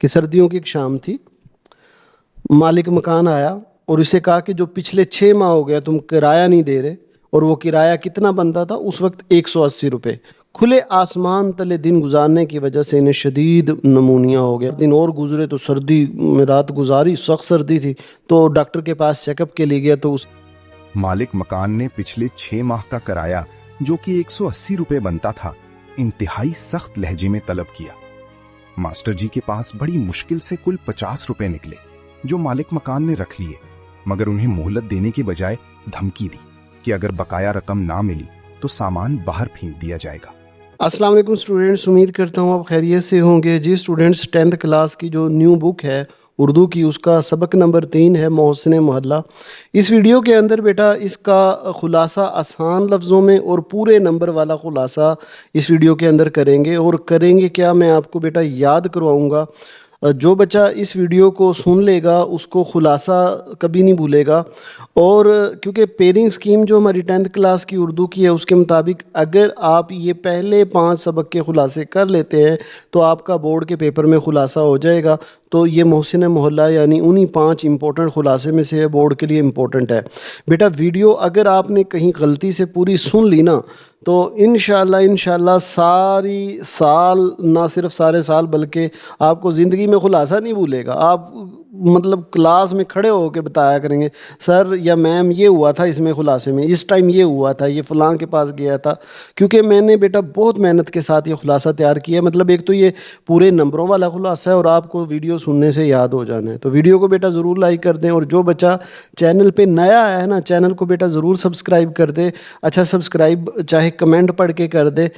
کہ سردیوں کی ایک شام تھی، مالک مکان آیا اور اسے کہا کہ جو پچھلے 6 ماہ ہو گیا تم کرایہ نہیں دے رہے، اور وہ کرایہ کتنا بنتا تھا اس وقت؟ 180 روپے۔ کھلے آسمان تلے دن گزارنے کی وجہ سے انہیں شدید نمونیا ہو گیا۔ دن اور گزرے تو سردی میں رات گزاری، سخت سردی تھی، تو ڈاکٹر کے پاس چیک اپ کے لیے گیا تو مالک مکان نے پچھلے 6 ماہ کا کرایہ جو کہ 180 روپے بنتا تھا انتہائی سخت لہجے میں طلب کیا۔ ماسٹر جی کے پاس بڑی مشکل سے کل 50 روپے نکلے جو مالک مکان نے رکھ لیے، مگر انہیں مہلت دینے کے بجائے دھمکی دی کہ اگر بقایا رقم نہ ملی تو سامان باہر پھینک دیا جائے گا۔ السلام علیکم اسٹوڈینٹس، امید کرتا ہوں آپ خیریت سے ہوں گے۔ جی اسٹوڈینٹس، 10th کلاس کی جو نیو بک ہے اردو کی، اس کا سبق نمبر 3 ہے محسن محلہ۔ اس ویڈیو کے اندر بیٹا اس کا خلاصہ آسان لفظوں میں اور پورے نمبر والا خلاصہ اس ویڈیو کے اندر کریں گے، اور کریں گے کیا، میں آپ کو بیٹا یاد کرواؤں گا۔ جو بچہ اس ویڈیو کو سن لے گا اس کو خلاصہ کبھی نہیں بھولے گا، اور کیونکہ پیئرنگ سکیم جو ہماری 10th کلاس کی اردو کی ہے اس کے مطابق اگر آپ یہ پہلے 5 سبق کے خلاصے کر لیتے ہیں تو آپ کا بورڈ کے پیپر میں خلاصہ ہو جائے گا۔ تو یہ محسن محلہ یعنی انہی 5 امپورٹنٹ خلاصے میں سے بورڈ کے لیے امپورٹنٹ ہے۔ بیٹا ویڈیو اگر آپ نے کہیں غلطی سے پوری سن لی نا تو انشاءاللہ ساری سال، نہ صرف سارے سال بلکہ آپ کو زندگی میں خلاصہ نہیں بھولے گا۔ آپ مطلب کلاس میں کھڑے ہو کے بتایا کریں گے، سر یا میم یہ ہوا تھا اس میں خلاصے میں، اس ٹائم یہ ہوا تھا، یہ فلاں کے پاس گیا تھا۔ کیونکہ میں نے بیٹا بہت محنت کے ساتھ یہ خلاصہ تیار کیا ہے، مطلب ایک تو یہ پورے نمبروں والا خلاصہ ہے اور آپ کو ویڈیو سننے سے یاد ہو جانا ہے۔ تو ویڈیو کو بیٹا ضرور لائک کر دیں، اور جو بچہ چینل پہ نیا ہے نا چینل کو بیٹا ضرور سبسکرائب کر دے۔ اچھا سبسکرائب چاہے کمنٹ پڑھ کے کر دے،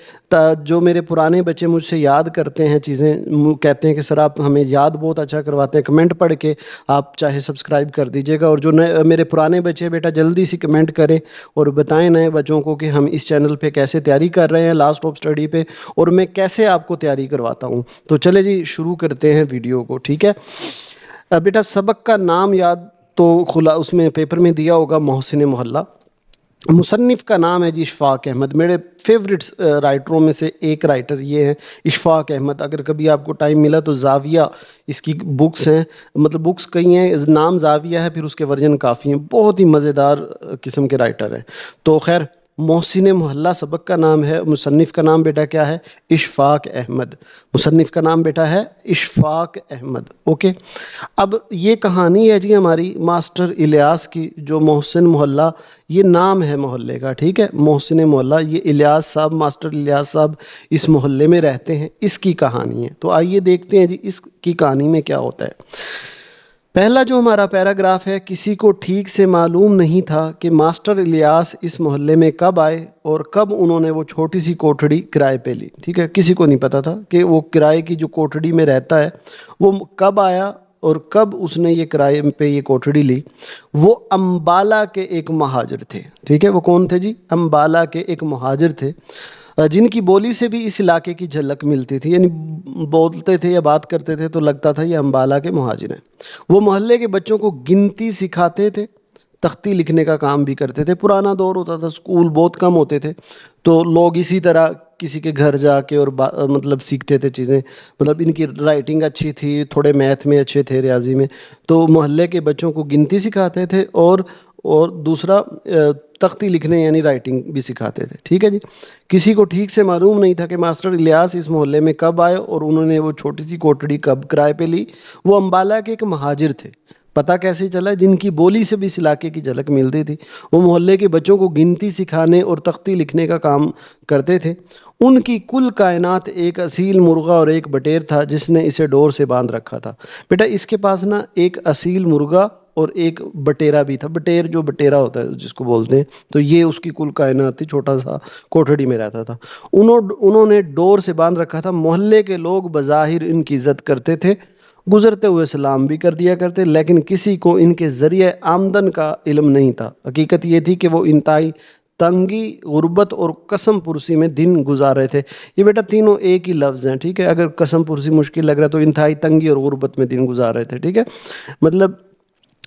جو میرے پرانے بچے مجھ سے یاد کرتے ہیں چیزیں، کہتے ہیں کہ سر آپ ہمیں یاد بہت اچھا کرواتے ہیں، کمنٹ پڑھ کے آپ چاہے سبسکرائب کر دیجیے گا۔ اور جو میرے پرانے بچے بیٹا جلدی سی کمنٹ کریں اور بتائیں نئے بچوں کو کہ ہم اس چینل پہ کیسے تیاری کر رہے ہیں لاسٹ آف اسٹڈی پہ، اور میں کیسے آپ کو تیاری کرواتا ہوں۔ تو چلے جی شروع کرتے ہیں ویڈیو کو، ٹھیک ہے۔ بیٹا سبق کا نام یاد تو اس میں پیپر میں دیا ہوگا محسن محلہ۔ مصنف کا نام ہے جی اشفاق احمد۔ میرے فیوریٹس رائٹروں میں سے ایک رائٹر یہ ہے اشفاق احمد۔ اگر کبھی آپ کو ٹائم ملا تو زاویہ اس کی بکس ہیں، مطلب بکس کئی ہیں، نام زاویہ ہے، پھر اس کے ورژن کافی ہیں، بہت ہی مزیدار قسم کے رائٹر ہیں۔ تو خیر محسن محلہ سبق کا نام ہے، مصنف کا نام بیٹا کیا ہے؟ اشفاق احمد۔ مصنف کا نام بیٹا ہے اشفاق احمد، اوکے۔ اب یہ کہانی ہے جی ہماری ماسٹر الیاس کی، جو محسن محلہ یہ نام ہے محلے کا، ٹھیک ہے، محسن محلہ، یہ الیاس صاحب، ماسٹر الیاس صاحب اس محلے میں رہتے ہیں، اس کی کہانی ہے۔ تو آئیے دیکھتے ہیں جی اس کی کہانی میں کیا ہوتا ہے۔ پہلا جو ہمارا پیراگراف ہے، کسی کو ٹھیک سے معلوم نہیں تھا کہ ماسٹر الیاس اس محلے میں کب آئے اور کب انہوں نے وہ چھوٹی سی کوٹھڑی کرائے پہ لی، ٹھیک ہے، کسی کو نہیں پتا تھا کہ وہ کرائے کی جو کوٹھڑی میں رہتا ہے وہ کب آیا اور کب اس نے یہ کرائے پہ یہ کوٹھڑی لی۔ وہ امبالہ کے ایک مہاجر تھے، ٹھیک ہے، وہ کون تھے جی؟ امبالہ کے ایک مہاجر تھے، جن کی بولی سے بھی اس علاقے کی جھلک ملتی تھی، یعنی بولتے تھے یا بات کرتے تھے تو لگتا تھا یہ امبالہ کے مہاجر ہیں۔ وہ محلے کے بچوں کو گنتی سکھاتے تھے، تختی لکھنے کا کام بھی کرتے تھے۔ پرانا دور ہوتا تھا، اسکول بہت کم ہوتے تھے، تو لوگ اسی طرح کسی کے گھر جا کے اور مطلب سیکھتے تھے چیزیں، مطلب ان کی رائٹنگ اچھی تھی، تھوڑے میتھ میں اچھے تھے، ریاضی میں، تو محلے کے بچوں کو گنتی سکھاتے تھے اور دوسرا تختی لکھنے یعنی رائٹنگ بھی سکھاتے تھے، ٹھیک ہے جی۔ کسی کو ٹھیک سے معلوم نہیں تھا کہ ماسٹر الیاس اس محلے میں کب آئے اور انہوں نے وہ چھوٹی سی کوٹڑی کب کرائے پہ لی۔ وہ امبالہ کے ایک مہاجر تھے۔ پتہ کیسے چلا؟ جن کی بولی سے بھی اس علاقے کی جھلک ملتی تھی۔ وہ محلے کے بچوں کو گنتی سکھانے اور تختی لکھنے کا کام کرتے تھے۔ ان کی کل کائنات ایک اصیل مرغہ اور ایک بٹیر تھا جس نے اسے ڈور سے باندھ رکھا تھا۔ بیٹا اس کے پاس نا ایک اصیل مرغہ اور ایک بٹیرا بھی تھا، بٹیر جو بٹیرا ہوتا ہے جس کو بولتے ہیں، تو یہ اس کی کل کائنات تھی، چھوٹا سا کوٹھڑی میں رہتا تھا۔ انہوں نے ڈور سے باندھ رکھا تھا۔ محلے کے لوگ بظاہر ان کی عزت کرتے تھے، گزرتے ہوئے سلام بھی کر دیا کرتے، لیکن کسی کو ان کے ذریعے آمدن کا علم نہیں تھا۔ حقیقت یہ تھی کہ وہ انتہائی تنگی، غربت اور قسم پرسی میں دن گزار رہے تھے۔ یہ بیٹا تینوں ایک ہی لفظ ہیں، ٹھیک ہے، اگر قسم پرسی مشکل لگ رہا ہے تو انتہائی تنگی اور غربت میں دن گزار رہے تھے، ٹھیک ہے۔ مطلب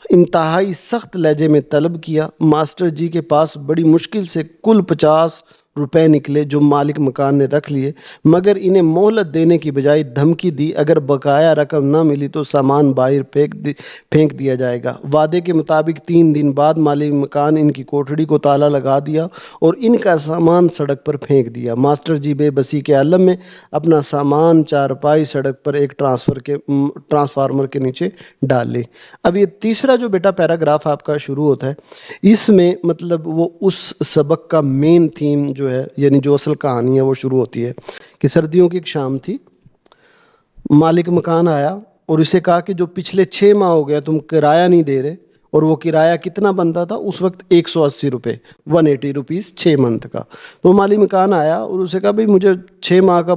انتہائی سخت لہجے میں طلب کیا۔ ماسٹر جی کے پاس بڑی مشکل سے کل 50 روپے نکلے جو مالک مکان نے رکھ لیے، مگر انہیں مہلت دینے کی بجائے دھمکی دی اگر بقایا رقم نہ ملی تو سامان باہر پھینک دیا جائے گا۔ وعدے کے مطابق 3 دن بعد مالک مکان ان کی کوٹھڑی کو تالا لگا دیا اور ان کا سامان سڑک پر پھینک دیا۔ ماسٹر جی بے بسی کے عالم میں اپنا سامان چارپائی سڑک پر ایک ٹرانسفارمر کے نیچے ڈال لی۔ اب یہ تیسرا جو بیٹا پیراگراف آپ کا شروع ہوتا ہے، اس میں مطلب وہ اس سبق کا مین تھیم جو ہے، یعنی جو اصل کہانی ہے وہ شروع ہوتی ہے کہ سردیوں کی ایک شام تھی، مالک مکان آیا اور اسے کہا کہ جو پچھلے 6 ماہ ہو گیا تم کرایہ نہیں دے رہے، اور وہ کرایہ کتنا بنتا تھا اس وقت 180 روپے، 180 روپیز 6 منتھ کا۔ تو مالک مکان آیا اور اسے کہا بھائی مجھے 6 ماہ کا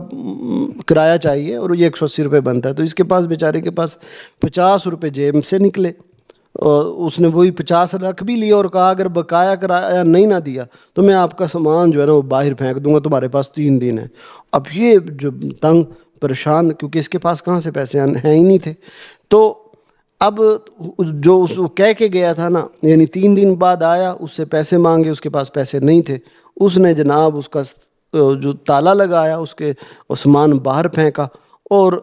کرایہ چاہیے اور یہ 180 روپے بنتا ہے۔ تو اس کے پاس بیچارے کے پاس 50 روپے جیب سے نکلے، اور اس نے وہی 50 رکھ بھی لیا اور کہا اگر بقایا کرایہ نہیں نہ دیا تو میں آپ کا سامان جو ہے نا وہ باہر پھینک دوں گا، تمہارے پاس 3 دن ہے۔ اب یہ جو تنگ پریشان، کیونکہ اس کے پاس کہاں سے پیسے ہیں ہی نہیں تھے، تو اب جو اس کو کہہ کے گیا تھا نا، یعنی 3 دن بعد آیا، اس سے پیسے مانگے، اس کے پاس پیسے نہیں تھے، اس نے جناب اس کا جو تالا لگایا، اس کے سامان باہر پھینکا اور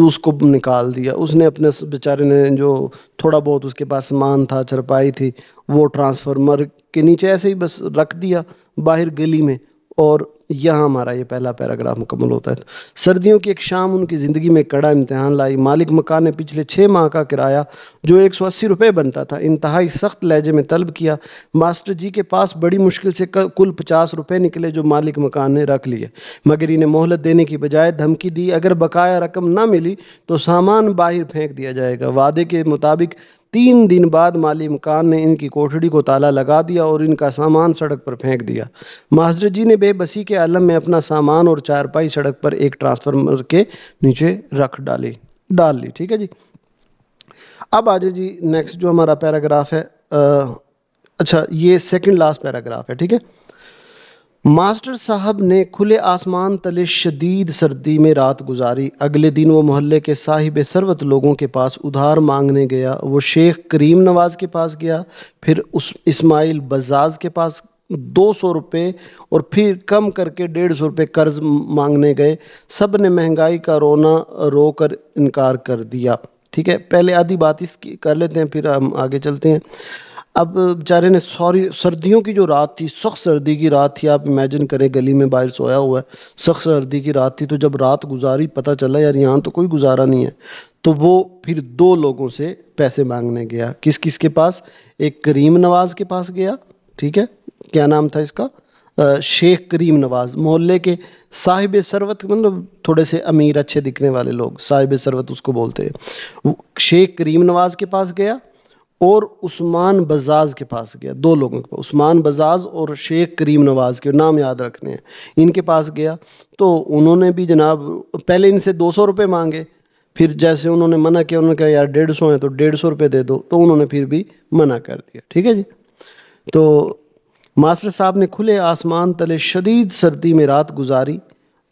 اس کو نکال دیا۔ اس نے اپنے بیچارے نے جو تھوڑا بہت اس کے پاس سامان تھا، چرپائی تھی، وہ ٹرانسفارمر کے نیچے ایسے ہی بس رکھ دیا باہر گلی میں، اور یہاں ہمارا یہ پہلا پیراگراف مکمل ہوتا ہے۔ سردیوں کی ایک شام ان کی زندگی میں کڑا امتحان لائی۔ مالک مکان نے پچھلے 6 ماہ کا کرایہ جو 180 روپے بنتا تھا انتہائی سخت لہجے میں طلب کیا۔ ماسٹر جی کے پاس بڑی مشکل سے کل 50 روپے نکلے جو مالک مکان نے رکھ لیے، مگر انہیں مہلت دینے کی بجائے دھمکی دی اگر بقایا رقم نہ ملی تو سامان باہر پھینک دیا جائے گا۔ وعدے کے مطابق 3 دن بعد مالک مکان نے ان کی کوٹھڑی کو تالا لگا دیا اور ان کا سامان سڑک پر پھینک دیا۔ ماسٹر جی نے بے بسی کے عالم میں اپنا سامان اور چارپائی سڑک پر ایک ٹرانسفارمر کے نیچے ڈال لی۔ ٹھیک ہے جی، اب آ جائے جی نیکسٹ جو ہمارا پیراگراف ہے، اچھا یہ سیکنڈ لاسٹ پیراگراف ہے، ٹھیک ہے۔ ماسٹر صاحب نے کھلے آسمان تلے شدید سردی میں رات گزاری۔ اگلے دن وہ محلے کے صاحب ثروت لوگوں کے پاس ادھار مانگنے گیا۔ وہ شیخ کریم نواز کے پاس گیا، پھر اسماعیل بزاز کے پاس 200 روپے اور پھر کم کر کے 150 روپے قرض مانگنے گئے۔ سب نے مہنگائی کا رونا رو کر انکار کر دیا۔ ٹھیک ہے، پہلے آدھی بات اس کی کر لیتے ہیں پھر ہم آگے چلتے ہیں۔ اب بیچارے نے سردیوں کی جو رات تھی، سخت سردی کی رات تھی، آپ امیجن کریں گلی میں باہر سویا ہوا ہے، سخت سردی کی رات تھی، تو جب رات گزاری پتہ چلا یار یہاں تو کوئی گزارا نہیں ہے، تو وہ پھر 2 لوگوں سے پیسے مانگنے گیا۔ کس کس کے پاس؟ ایک کریم نواز کے پاس گیا، ٹھیک ہے، کیا نام تھا اس کا؟ شیخ کریم نواز، محلے کے صاحب ثروت، مطلب تھوڑے سے امیر اچھے دکھنے والے لوگ، صاحب ثروت اس کو بولتے ہیں۔ شیخ کریم نواز کے پاس گیا اور عثمان بزاز کے پاس گیا، 2 لوگوں کے پاس، عثمان بزاز اور شیخ کریم نواز، کے نام یاد رکھنے ہیں، ان کے پاس گیا۔ تو انہوں نے بھی جناب پہلے ان سے 200 روپے مانگے، پھر جیسے انہوں نے منع کیا، انہوں نے کہا یار 150 ہیں تو 150 روپے دے دو، تو انہوں نے پھر بھی منع کر دیا۔ ٹھیک ہے جی، تو ماسٹر صاحب نے کھلے آسمان تلے شدید سردی میں رات گزاری۔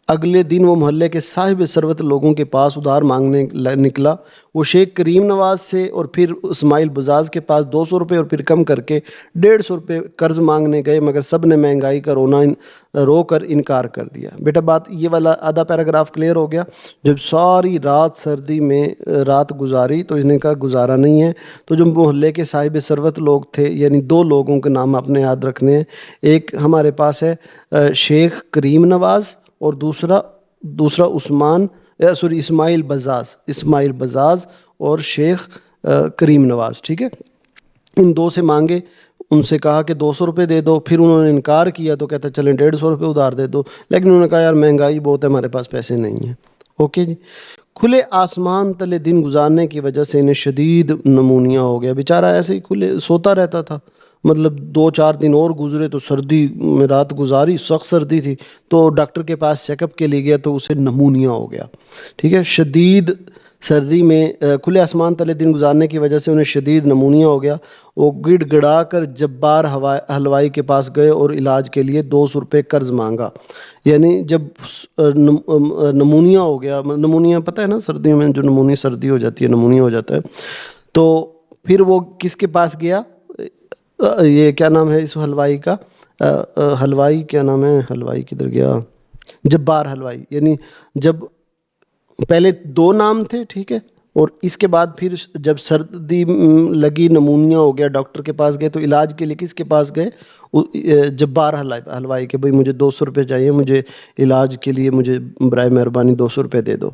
اگلے دن وہ محلے کے صاحب ثروت لوگوں کے پاس ادھار مانگنے نکلا۔ وہ شیخ کریم نواز سے اور پھر اسماعیل بزاز کے پاس 200 روپے اور پھر کم کر کے 150 روپے قرض مانگنے گئے، مگر سب نے مہنگائی کا رونا رو کر انکار کر دیا۔ بیٹا بات یہ والا آدھا پیراگراف کلیئر ہو گیا۔ جب ساری رات سردی میں رات گزاری تو اس نے کہا گزارا نہیں ہے، تو جو محلے کے صاحب ثروت لوگ تھے، یعنی 2 لوگوں کے نام اپنے یاد رکھنے ہیں، ایک ہمارے پاس ہے شیخ کریم نواز اور دوسرا اسماعیل بزاز اور شیخ کریم نواز، ٹھیک ہے۔ ان 2 سے مانگے، ان سے کہا کہ 200 روپے دے دو، پھر انہوں نے انکار کیا تو کہتا چلیں 150 روپے ادھار دے دو، لیکن انہوں نے کہا یار مہنگائی بہت ہے، ہمارے پاس پیسے نہیں ہیں۔ اوکے جی، کھلے آسمان تلے دن گزارنے کی وجہ سے انہیں شدید نمونیا ہو گیا۔ بیچارہ ایسے ہی کھلے سوتا رہتا تھا، مطلب 2-4 دن اور گزرے تو سردی میں رات گزاری، سخت سردی تھی، تو ڈاکٹر کے پاس چیک اپ کے لیے گیا تو اسے نمونیا ہو گیا۔ ٹھیک ہے، شدید سردی میں کھلے آسمان تلے دن گزارنے کی وجہ سے انہیں شدید نمونیا ہو گیا۔ وہ گڑ گڑا کر جبار حلوائی کے پاس گئے اور علاج کے لیے 200 روپے قرض مانگا۔ یعنی جب نمونیا ہو گیا، نمونیا پتہ ہے نا، سردیوں میں جو سردی ہو جاتی ہے نمونیا ہو جاتا ہے، تو پھر وہ کس کے پاس گیا؟ یہ کیا نام ہے اس حلوائی کا؟ حلوائی کیا نام ہے؟ حلوائی کدھر گیا؟ جبار حلوائی. یعنی جب پہلے دو نام تھے، ٹھیک ہے، اور اس کے بعد پھر جب سردی لگی، نمونیا ہو گیا، ڈاکٹر کے پاس گئے، تو علاج کے لیے کس کے پاس گئے؟ جبار حلوائی کے. بھائی مجھے 200 روپے چاہیے، مجھے علاج کے لیے مجھے برائے مہربانی 200 روپے دے دو.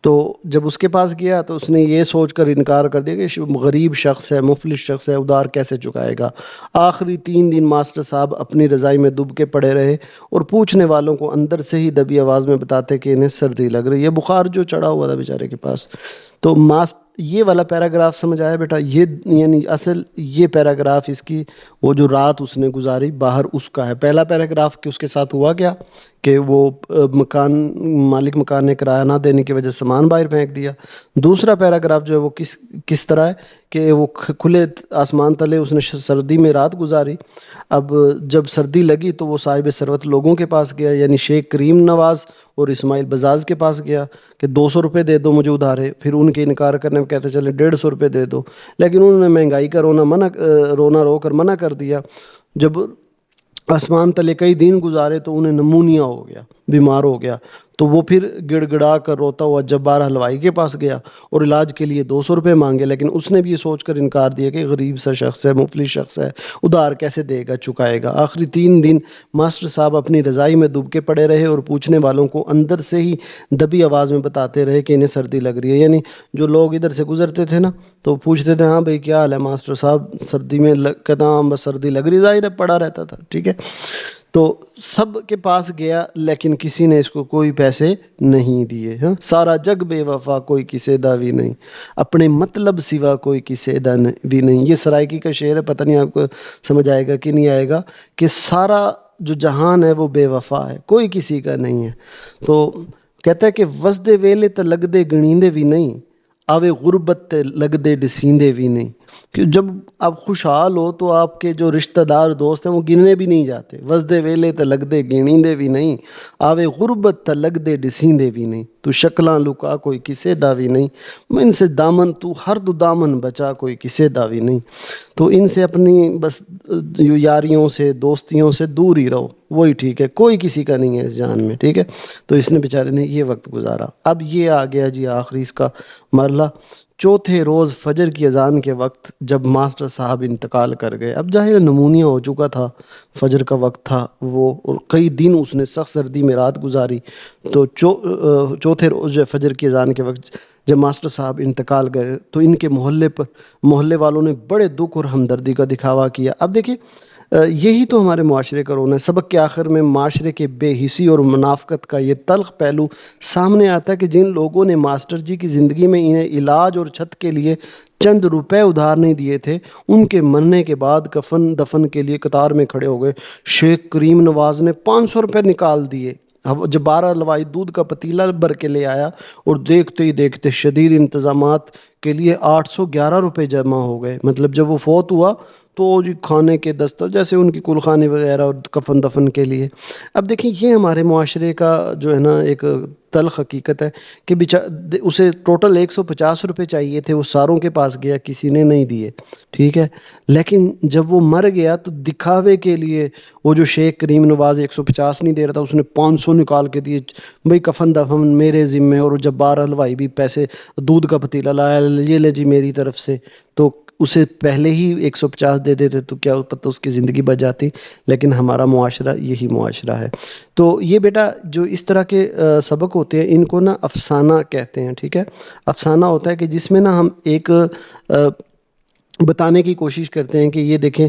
تو جب اس کے پاس گیا تو اس نے یہ سوچ کر انکار کر دیا کہ غریب شخص ہے، مفلس شخص ہے، ادھار کیسے چکائے گا. آخری 3 دن ماسٹر صاحب اپنی رضائی میں ڈوب کے پڑے رہے اور پوچھنے والوں کو اندر سے ہی دبی آواز میں بتاتے کہ انہیں سردی لگ رہی ہے. بخار جو چڑھا ہوا تھا بیچارے کے پاس. تو یہ والا پیراگراف سمجھ آیا بیٹا؟ یہ یعنی اصل یہ پیراگراف اس کی وہ جو رات اس نے گزاری باہر اس کا ہے. پہلا پیراگراف کہ اس کے ساتھ ہوا کیا کہ وہ مالک مکان نے کرایہ نہ دینے کی وجہ سے سامان باہر پھینک دیا. دوسرا پیراگراف جو ہے وہ کس طرح ہے کہ وہ کھلے آسمان تلے اس نے سردی میں رات گزاری. اب جب سردی لگی تو وہ صاحب ثروت لوگوں کے پاس گیا، یعنی شیخ کریم نواز اور اسماعیل بزاز کے پاس گیا کہ 200 روپے دے دو مجھے ادھارے. پھر ان کے انکار کرنے میں کہتے چلے 150 روپے دے دو، لیکن انہوں نے مہنگائی کا رونا رو کر منع کر دیا. جب آسمان تلے کئی دن گزارے تو انہیں نمونیا ہو گیا، بیمار ہو گیا. تو وہ پھر گڑ گڑا کر روتا ہوا جبار حلوائی کے پاس گیا اور علاج کے لیے 200 روپے مانگے، لیکن اس نے بھی یہ سوچ کر انکار دیا کہ غریب سا شخص ہے، مفلس شخص ہے، ادھار کیسے دے گا، چکائے گا. آخری 3 دن ماسٹر صاحب اپنی رضائی میں ڈوب کے پڑے رہے اور پوچھنے والوں کو اندر سے ہی دبی آواز میں بتاتے رہے کہ انہیں سردی لگ رہی ہے. یعنی جو لوگ ادھر سے گزرتے تھے نا تو پوچھتے تھے ہاں بھائی کیا حال ہے ماسٹر صاحب، سردی میں کہتا ہاں بس سردی لگ رہی، ظاہر ہے پڑا رہتا تھا، ٹھیک ہے. تو سب کے پاس گیا لیکن کسی نے اس کو کوئی پیسے نہیں دیے. ہاں، سارا جگ بے وفا کوئی کسے دا بھی نہیں، اپنے مطلب سوا کوئی کسے دا بھی نہیں. یہ سرائکی کا شعر ہے، پتہ نہیں آپ کو سمجھ آئے گا کہ نہیں آئے گا، کہ سارا جو جہان ہے وہ بے وفا ہے، کوئی کسی کا نہیں ہے. تو کہتا ہے کہ وسدے ویلے تے لگ دے گنیندے بھی نہیں، آوے غربت تے لگ دے ڈسیندے بھی نہیں. کہ جب آپ خوشحال ہو تو آپ کے جو رشتہ دار دوست ہیں وہ گننے بھی نہیں جاتے. وسدے ویلے تے لگ دے گنیندے بھی نہیں، آوے غربت تے لگ دے ڈسیندے بھی نہیں. تو شکلاں لکا کوئی کسے دا بھی نہیں، ان سے دامن تو ہر دو دامن بچا کوئی کسے دا بھی نہیں. تو ان سے اپنی بس یاریوں سے دوستیوں سے دور ہی رہو، وہی ٹھیک ہے، کوئی کسی کا نہیں ہے اس جہان میں، ٹھیک ہے. تو اس نے بیچارے نے یہ وقت گزارا. اب یہ آ گیا جی آخری اس کا مرحلہ. چوتھے روز فجر کی اذان کے وقت جب ماسٹر صاحب انتقال کر گئے، اب ظاہر نمونیا ہو چکا تھا، فجر کا وقت تھا وہ، اور کئی دن اس نے سخت سردی میں رات گزاری. تو چوتھے روز فجر کی اذان کے وقت جب ماسٹر صاحب انتقال گئے تو ان کے محلے والوں نے بڑے دکھ اور ہمدردی کا دکھاوا کیا. اب دیکھیں یہی تو ہمارے معاشرے کا رونا ہے. سبق کے آخر میں معاشرے کے بے حسی اور منافقت کا یہ تلخ پہلو سامنے آتا ہے کہ جن لوگوں نے ماسٹر جی کی زندگی میں انہیں علاج اور چھت کے لیے چند روپے ادھار نہیں دیے تھے، ان کے مرنے کے بعد کفن دفن کے لیے قطار میں کھڑے ہو گئے. شیخ کریم نواز نے 500 روپے نکال دیے. جب 12 لوائی دودھ کا پتیلا بھر کے لے آیا اور دیکھتے ہی دیکھتے شدید انتظامات کے لیے 811 روپے جمع ہو گئے. مطلب جب وہ فوت ہوا تو جی کھانے کے دستر جیسے ان کی کلخانی وغیرہ اور کفن دفن کے لیے. اب دیکھیں یہ ہمارے معاشرے کا جو ہے نا ایک تلخ حقیقت ہے کہ اسے ٹوٹل 150 روپے چاہیے تھے، وہ ساروں کے پاس گیا، کسی نے نہیں دیے، ٹھیک ہے. لیکن جب وہ مر گیا تو دکھاوے کے لیے وہ جو شیخ کریم نواز 150 نہیں دے رہا تھا، اس نے 500 نکال کے دیے. بھئی کفن دفن میرے ذمے، اور جبار حلوائی بھی پیسے دودھ کا پتیلا لایا، یہ لے جی میری طرف سے. تو اسے پہلے ہی 150 دے دیتے تو کیا پتہ اس کی زندگی بچ جاتی. لیکن ہمارا معاشرہ یہی معاشرہ ہے. تو یہ بیٹا جو اس طرح کے سبق ہوتے ہیں ان کو نا افسانہ کہتے ہیں، ٹھیک ہے. افسانہ ہوتا ہے کہ جس میں نا ہم ایک بتانے کی کوشش کرتے ہیں کہ یہ دیکھیں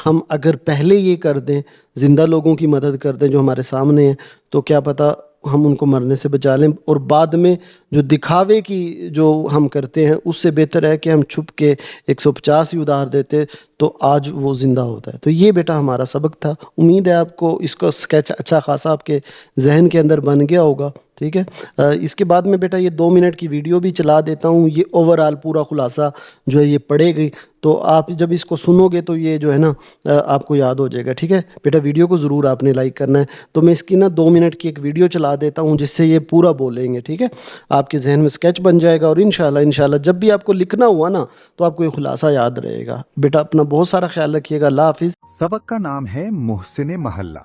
ہم اگر پہلے یہ کر دیں، زندہ لوگوں کی مدد کر دیں جو ہمارے سامنے ہیں، تو کیا پتہ ہم ان کو مرنے سے بچا لیں. اور بعد میں جو دکھاوے کی جو ہم کرتے ہیں اس سے بہتر ہے کہ ہم چھپ کے 150 ہی ادھار دیتے تو آج وہ زندہ ہوتا ہے. تو یہ بیٹا ہمارا سبق تھا. امید ہے آپ کو اس کا اسکیچ اچھا خاصا آپ کے ذہن کے اندر بن گیا ہوگا. ٹھیک ہے، اس کے بعد میں بیٹا یہ 2 منٹ کی ویڈیو بھی چلا دیتا ہوں، یہ اوور آل پورا خلاصہ جو ہے یہ پڑھے گی، تو آپ جب اس کو سنو گے تو یہ جو ہے نا آپ کو یاد ہو جائے گا. ٹھیک ہے بیٹا، ویڈیو کو ضرور آپ نے لائک کرنا ہے. تو میں اس کی نا 2 منٹ کی ایک ویڈیو چلا دیتا ہوں جس سے یہ پورا بولیں گے. ٹھیک ہے، آپ کے ذہن میں اسکیچ بن جائے گا، اور انشاءاللہ جب بھی آپ کو لکھنا ہوا نا تو آپ کو یہ خلاصہ یاد رہے گا. بیٹا اپنا بہت سارا خیال رکھیے گا. اللہ حافظ. سبق کا نام ہے محسن محلہ.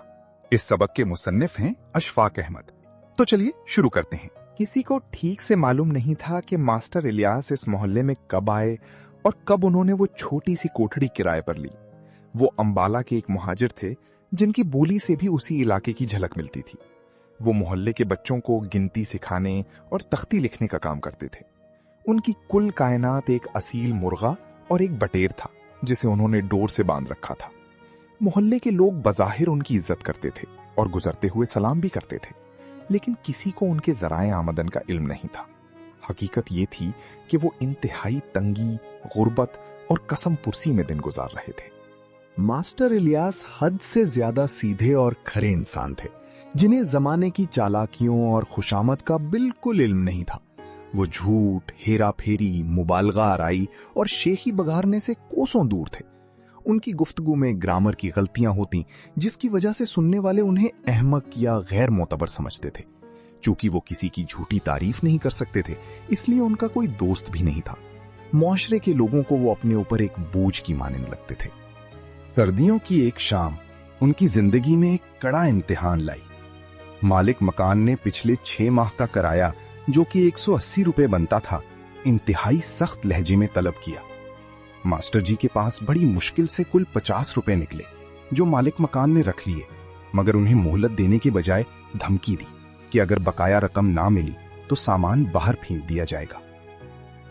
اس سبق کے مصنف ہیں اشفاق احمد. تو چلیے شروع کرتے ہیں. کسی کو ٹھیک سے معلوم نہیں تھا کہ ماسٹر الیاس اس محلے میں کب آئے اور کب انہوں نے وہ چھوٹی سی کوٹھڑی کرائے پر لی. وہ امبالہ کے ایک مہاجر تھے جن کی بولی سے بھی اسی علاقے کی جھلک ملتی تھی. وہ محلے کے بچوں کو گنتی سکھانے اور تختی لکھنے کا کام کرتے تھے. ان کی کل کائنات ایک اصیل مرغا اور ایک بٹیر تھا جسے انہوں نے ڈور سے باندھ رکھا تھا. محلے کے لوگ بظاہر ان کی عزت کرتے تھے اور گزرتے ہوئے سلام بھی کرتے تھے، لیکن کسی کو ان کے ذرائع آمدن کا علم نہیں تھا. حقیقت یہ تھی کہ وہ انتہائی تنگی، غربت اور قسم پرسی میں دن گزار رہے تھے. ماسٹر الیاس حد سے زیادہ سیدھے اور کھرے انسان تھے جنہیں زمانے کی چالاکیوں اور خوشامد کا بالکل علم نہیں تھا. وہ جھوٹ، ہیرا پھیری، مبالغہ آرائی اور شیخی بگارنے سے کوسوں دور تھے. ان کی گفتگو میں گرامر کی غلطیاں ہوتی جس کی وجہ سے سننے والے انہیں احمق یا غیر معتبر سمجھتے تھے. چونکہ وہ کسی کی جھوٹی تعریف نہیں کر سکتے تھے اس لیے ان کا کوئی دوست بھی نہیں تھا. معاشرے کے لوگوں کو وہ اپنے اوپر ایک بوجھ کی مانند لگتے تھے. سردیوں کی ایک شام ان کی زندگی میں ایک کڑا امتحان لائی. مالک مکان نے پچھلے 6 ماہ کا کرایہ جو کہ 180 روپے بنتا تھا انتہائی سخت لہجے میں طلب کیا. ماسٹر جی کے پاس بڑی مشکل سے کل 50 روپے نکلے جو مالک مکان نے رکھ لیے، مگر انہیں مہلت دینے کے بجائے دھمکی دی کہ اگر بقایا رقم نہ ملی تو سامان باہر پھینک دیا جائے گا.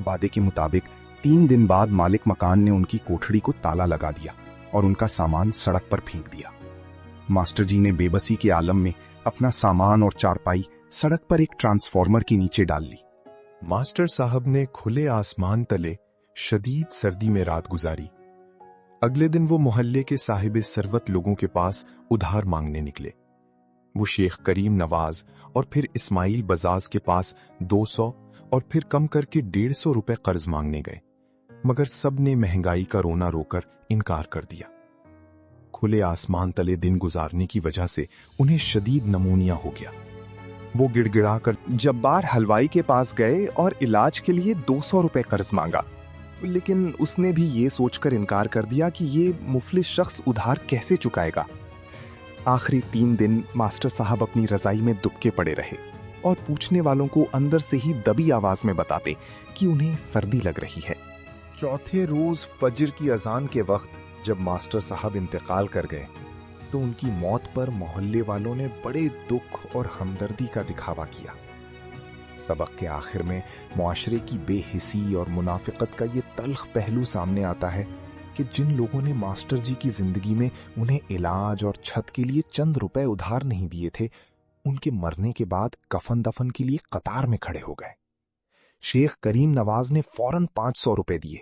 وعدے کے مطابق 3 دن بعد مالک مکان نے ان کی کوٹھڑی کو تالا لگا دیا اور ان کا سامان سڑک پر پھینک دیا. ماسٹر جی نے بے بسی کے عالم میں اپنا سامان اور چارپائی سڑک پر ایک ٹرانسفارمر کے نیچے ڈال لی. ماسٹر صاحب نے کھلے آسمان تلے شدید سردی میں رات گزاری. اگلے دن وہ محلے کے صاحب ثروت لوگوں کے پاس ادھار مانگنے نکلے. وہ شیخ کریم نواز اور پھر اسماعیل بزاز کے پاس 200 اور پھر کم کر کے 150 روپے قرض مانگنے گئے، مگر سب نے مہنگائی کا رونا رو کر انکار کر دیا. کھلے آسمان تلے دن گزارنے کی وجہ سے انہیں شدید نمونیا ہو گیا. وہ گڑ گڑا کر جبار حلوائی کے پاس گئے اور علاج کے لیے 200 روپے قرض مانگا، لیکن اس نے بھی یہ سوچ کر انکار کر دیا کہ یہ مفلس شخص ادھار کیسے چکائے گا. آخری 3 دن ماسٹر صاحب اپنی رضائی میں دبکے پڑے رہے اور پوچھنے والوں کو اندر سے ہی دبی آواز میں بتاتے کہ انہیں سردی لگ رہی ہے. چوتھے روز فجر کی اذان کے وقت جب ماسٹر صاحب انتقال کر گئے تو ان کی موت پر محلے والوں نے بڑے دکھ اور ہمدردی کا دکھاوا کیا. سبق کے آخر میں معاشرے کی بے حسی اور منافقت کا یہ تلخ پہلو سامنے آتا ہے کہ جن لوگوں نے ماسٹر جی کی زندگی میں انہیں علاج اور چھت کے لیے چند روپے ادھار نہیں دیے تھے، ان کے مرنے کے بعد کفن دفن کے لیے قطار میں کھڑے ہو گئے. شیخ کریم نواز نے فوراً 500 روپے دیے.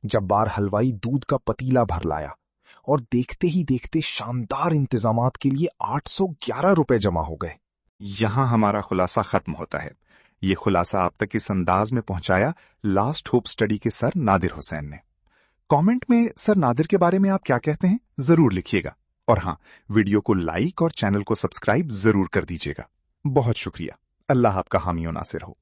جبار حلوائی دودھ کا پتیلا بھر لایا اور دیکھتے ہی دیکھتے شاندار انتظامات کے لیے 811 روپے جمع ہو گئے. یہاں ہمارا خلاصہ ختم ہوتا ہے. یہ خلاصہ آپ تک اس انداز میں پہنچایا لاسٹ ہوپ سٹڈی کے سر نادر حسین نے. کامنٹ میں سر نادر کے بارے میں آپ کیا کہتے ہیں ضرور لکھیے گا، اور ہاں، ویڈیو کو لائک اور چینل کو سبسکرائب ضرور کر دیجیے گا. بہت شکریہ. اللہ آپ کا حامی و ناصر ہو.